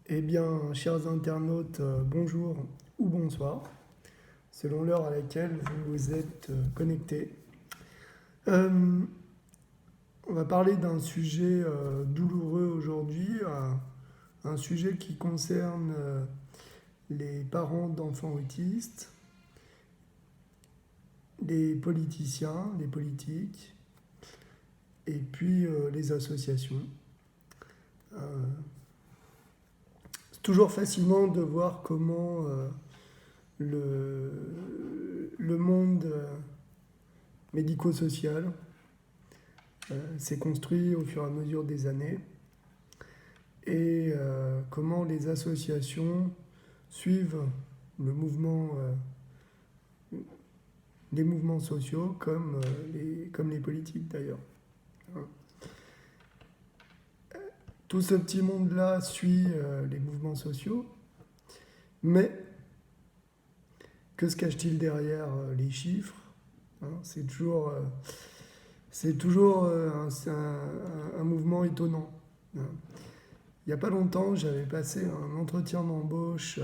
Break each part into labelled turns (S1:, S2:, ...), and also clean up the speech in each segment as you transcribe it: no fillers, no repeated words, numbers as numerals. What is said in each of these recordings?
S1: Eh bien, chers internautes, bonjour ou bonsoir, selon l'heure à laquelle vous vous êtes connectés. Euh, on va parler d'un sujet douloureux aujourd'hui, un sujet qui concerne les parents d'enfants autistes, les politiciens, les politiques, et puis les associations. Euh, c'est toujours fascinant de voir comment le monde médico-social s'est construit au fur et à mesure des années et comment les associations suivent le mouvement, les mouvements sociaux comme les politiques d'ailleurs. Tout ce petit monde-là suit les mouvements sociaux, mais que se cache-t-il derrière les chiffres, hein? C'est toujours un mouvement étonnant, hein. Il n'y a pas longtemps, j'avais passé un entretien d'embauche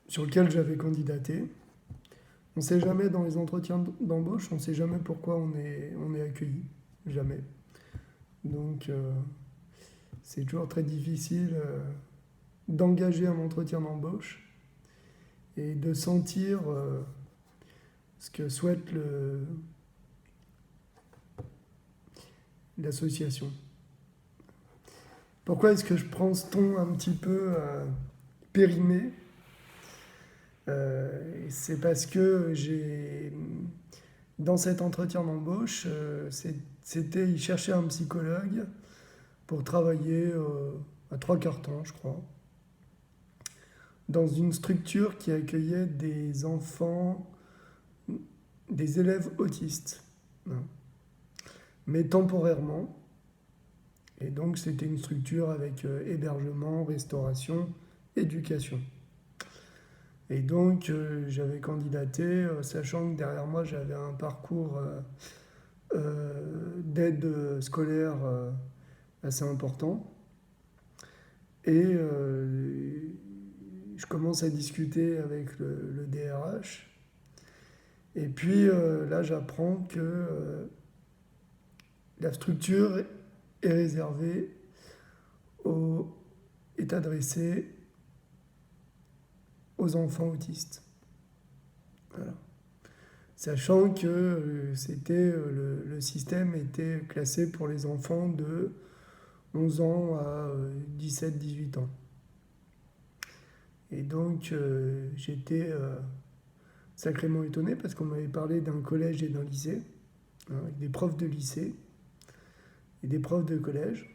S1: sur lequel j'avais candidaté. On ne sait jamais dans les entretiens d'embauche, on ne sait jamais pourquoi on est accueilli. Jamais. Donc c'est toujours très difficile d'engager un entretien d'embauche et de sentir ce que souhaite l'association. Pourquoi est-ce que je prends ce ton un petit peu périmé? C'est parce que dans cet entretien d'embauche, il cherchait un psychologue pour travailler à trois quarts temps, je crois, dans une structure qui accueillait des enfants, des élèves autistes, hein, mais temporairement. Et donc c'était une structure avec hébergement, restauration, éducation. Et donc j'avais candidaté, sachant que derrière moi j'avais un parcours d'aide scolaire assez important. Et je commence à discuter avec le DRH. Et puis là, j'apprends que la structure est réservée est adressée aux enfants autistes. Voilà. Sachant que le système était classé pour les enfants de 11 ans à 17-18 ans. Et donc j'étais sacrément étonné parce qu'on m'avait parlé d'un collège et d'un lycée, hein, avec des profs de lycée et des profs de collège.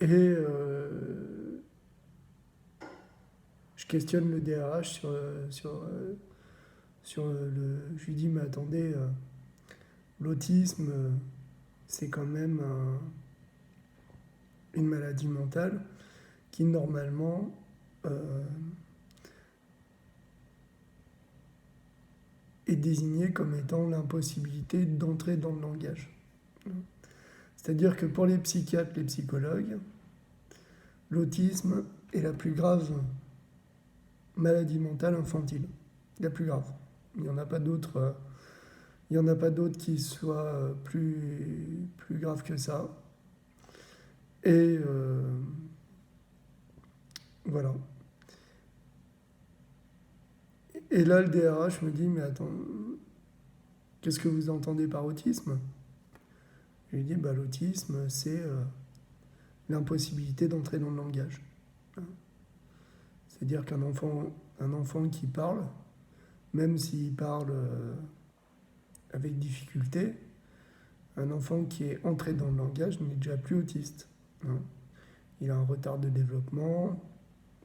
S1: Et je questionne le DRH je lui dis, mais attendez, l'autisme, c'est quand même une maladie mentale qui normalement est désignée comme étant l'impossibilité d'entrer dans le langage. C'est-à-dire que pour les psychiatres, les psychologues, l'autisme est la plus grave maladie mentale infantile. La plus grave. Il n'y en a pas d'autres. Il n'y en a pas d'autres qui soient plus graves que ça. Et voilà. Et là, le DRH me dit, mais attends, qu'est-ce que vous entendez par autisme? Je lui dis, bah, l'autisme, c'est l'impossibilité d'entrer dans le langage. C'est-à-dire un enfant qui parle, même s'il parle avec difficulté, un enfant qui est entré dans le langage n'est déjà plus autiste, hein. Il a un retard de développement,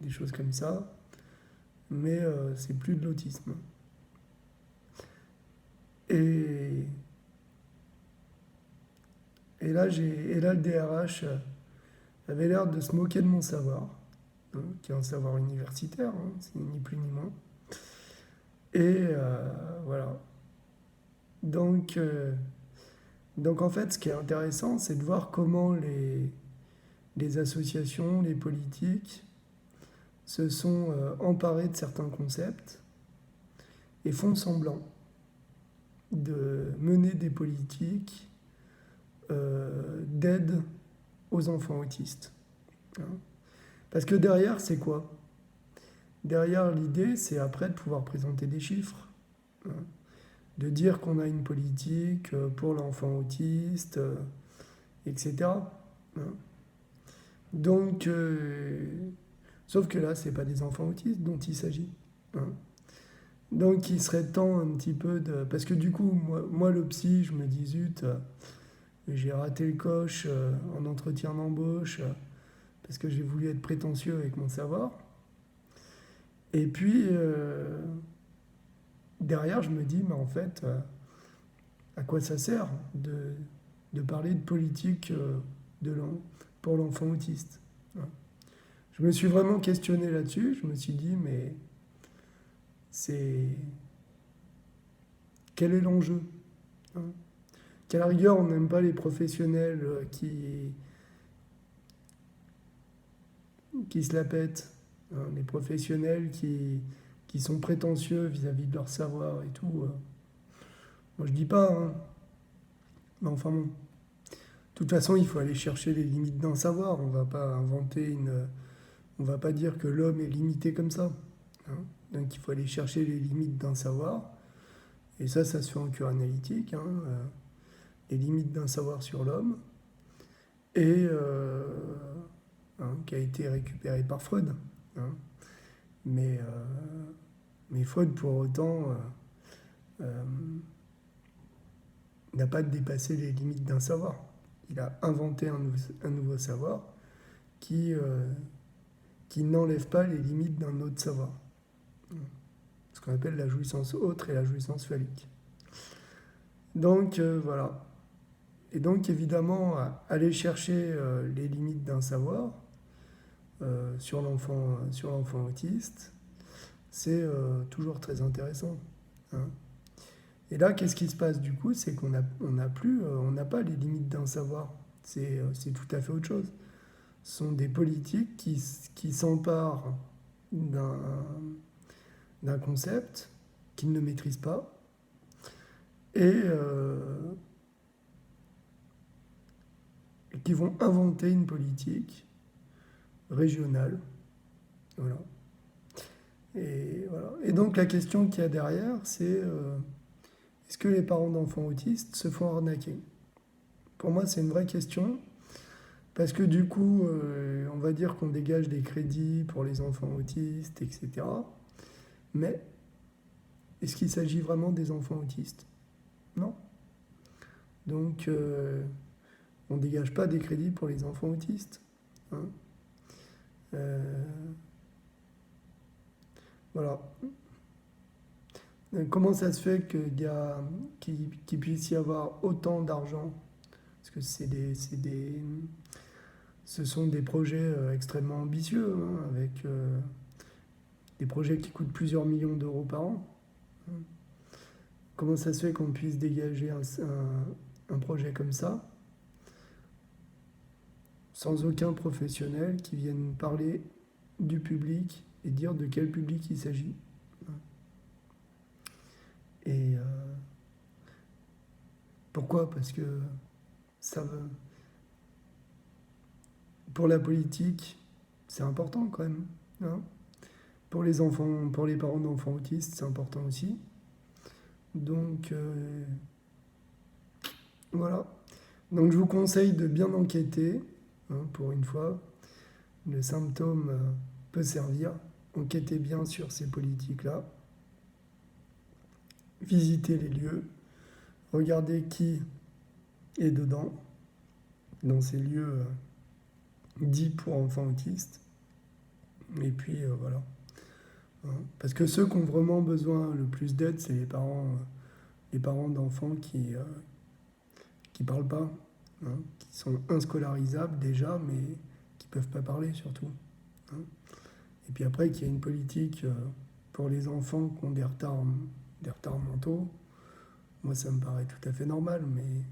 S1: des choses comme ça, mais c'est plus de l'autisme. Et, et là, le DRH avait l'air de se moquer de mon savoir, hein, qui est un savoir universitaire, hein, c'est ni plus ni moins. Et voilà. Donc, Donc en fait, ce qui est intéressant, c'est de voir comment les associations, les politiques se sont emparés de certains concepts et font semblant de mener des politiques d'aide aux enfants autistes. Hein. Parce que derrière, c'est quoi? Derrière, l'idée, c'est après de pouvoir présenter des chiffres. Hein. De dire qu'on a une politique pour l'enfant autiste, etc. Hein. Donc, sauf que là, c'est pas des enfants autistes dont il s'agit. Hein. Donc, il serait temps un petit peu de... Parce que du coup, moi le psy, je me dis, zut, j'ai raté le coche en entretien d'embauche parce que j'ai voulu être prétentieux avec mon savoir. Et puis, derrière, je me dis, mais en fait, à quoi ça sert de parler de politique pour l'enfant autiste? Hein. Je me suis vraiment questionné là-dessus. Je me suis dit, mais c'est... Quel est l'enjeu? Hein. Qu'à la rigueur, on n'aime pas les professionnels qui se la pètent. Hein. Les professionnels qui sont prétentieux vis-à-vis de leur savoir et tout. Moi, je dis pas, hein. Mais enfin bon. De toute façon, il faut aller chercher les limites d'un savoir. On va pas inventer une... On va pas dire que l'homme est limité comme ça. Hein. Donc il faut aller chercher les limites d'un savoir. Et ça se fait en cure analytique. Hein. Les limites d'un savoir sur l'homme. Et qui a été récupéré par Freud. Hein. Mais Freud, pour autant, n'a pas dépassé les limites d'un savoir. Il a inventé un nouveau savoir qui n'enlève pas les limites d'un autre savoir. Ce qu'on appelle la jouissance autre et la jouissance phallique. Donc voilà. Et donc évidemment, aller chercher les limites d'un savoir sur l'enfant autiste, c'est toujours très intéressant. Hein. Et là, qu'est-ce qui se passe du coup? C'est qu'on n'a pas les limites d'un savoir. C'est tout à fait autre chose. Ce sont des politiques qui s'emparent d'un concept qu'ils ne maîtrisent pas et qui vont inventer une politique régionale. Voilà. Et donc la question qu'il y a derrière, c'est est-ce que les parents d'enfants autistes se font arnaquer? Pour moi, c'est une vraie question. Parce que du coup, on va dire qu'on dégage des crédits pour les enfants autistes, etc. Mais est-ce qu'il s'agit vraiment des enfants autistes? Non. Donc, on ne dégage pas des crédits pour les enfants autistes. Hein. Voilà. Comment ça se fait qu'il puisse y avoir autant d'argent? Parce que ce sont des projets extrêmement ambitieux, hein, avec des projets qui coûtent plusieurs millions d'euros par an. Comment ça se fait qu'on puisse dégager un projet comme ça sans aucun professionnel qui vienne parler du public et dire de quel public il s'agit? Et pourquoi? Parce que ça veut... Pour la politique, c'est important quand même. Hein. Pour les enfants, pour les parents d'enfants autistes, c'est important aussi. Donc voilà. Donc je vous conseille de bien enquêter. Hein, pour une fois, le symptôme peut servir. Enquêtez bien sur ces politiques-là. Visitez les lieux. Regardez qui est dedans, dans ces lieux dits pour enfants autistes. Et puis voilà. Hein. Parce que ceux qui ont vraiment besoin le plus d'aide, c'est les parents d'enfants qui parlent pas, hein, qui sont inscolarisables déjà, mais qui peuvent pas parler surtout. Hein. Et puis après, qu'il y a une politique pour les enfants qui ont des retards mentaux, moi ça me paraît tout à fait normal, mais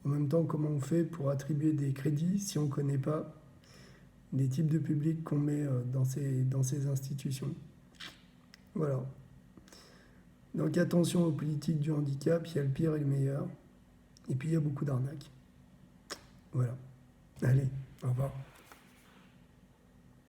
S1: En même temps, comment on fait pour attribuer des crédits si on ne connaît pas les types de publics qu'on met dans ces institutions. Voilà. Donc attention aux politiques du handicap, il y a le pire et le meilleur. Et puis il y a beaucoup d'arnaques. Voilà. Allez, au revoir.